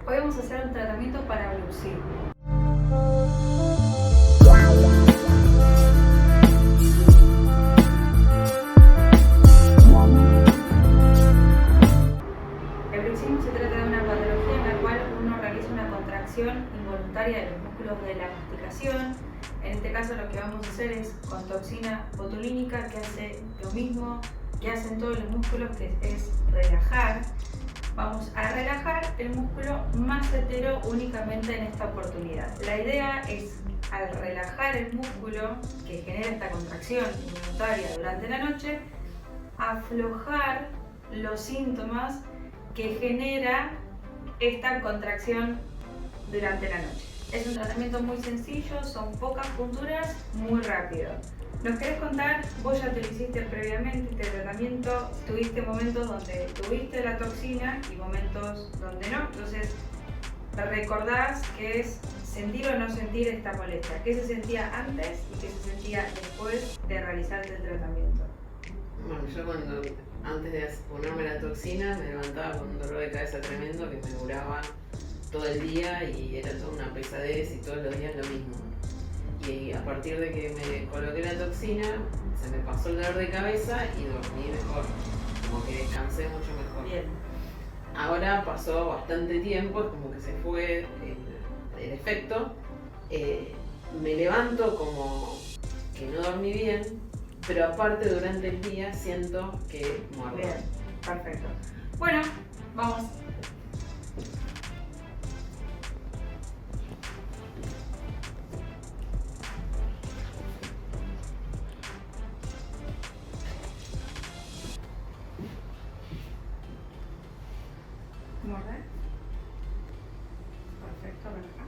Hoy vamos a hacer un tratamiento para bruxismo. El bruxismo se trata de una patología en la cual uno realiza una contracción involuntaria de los músculos de la masticación. En este caso lo que vamos a hacer es con toxina botulínica, que hace lo mismo que hacen todos los músculos, que es relajar. Vamos a relajar el músculo massetero únicamente en esta oportunidad. La idea es, al relajar el músculo que genera esta contracción involuntaria durante la noche, aflojar los síntomas que genera esta contracción durante la noche. Es un tratamiento muy sencillo, son pocas punturas, muy rápido. ¿Nos querés contar? Vos ya te lo hiciste previamente, este tratamiento, tuviste momentos donde tuviste la toxina y momentos donde no, entonces recordás qué es sentir o no sentir esta molestia, qué se sentía antes y qué se sentía después de realizarte el tratamiento. Bueno, yo antes de ponerme la toxina me levantaba con un dolor de cabeza tremendo que me duraba todo el día y era toda una pesadez y todos los días lo mismo. Y a partir de que me coloqué la toxina, se me pasó el dolor de cabeza y dormí mejor, como que descansé mucho mejor. Bien. Ahora pasó bastante tiempo, es como que se fue el efecto. Me levanto como que no dormí bien, pero aparte durante el día siento que muerdo. Bien, perfecto. Bueno, vamos. Morder. Perfecto, relaja.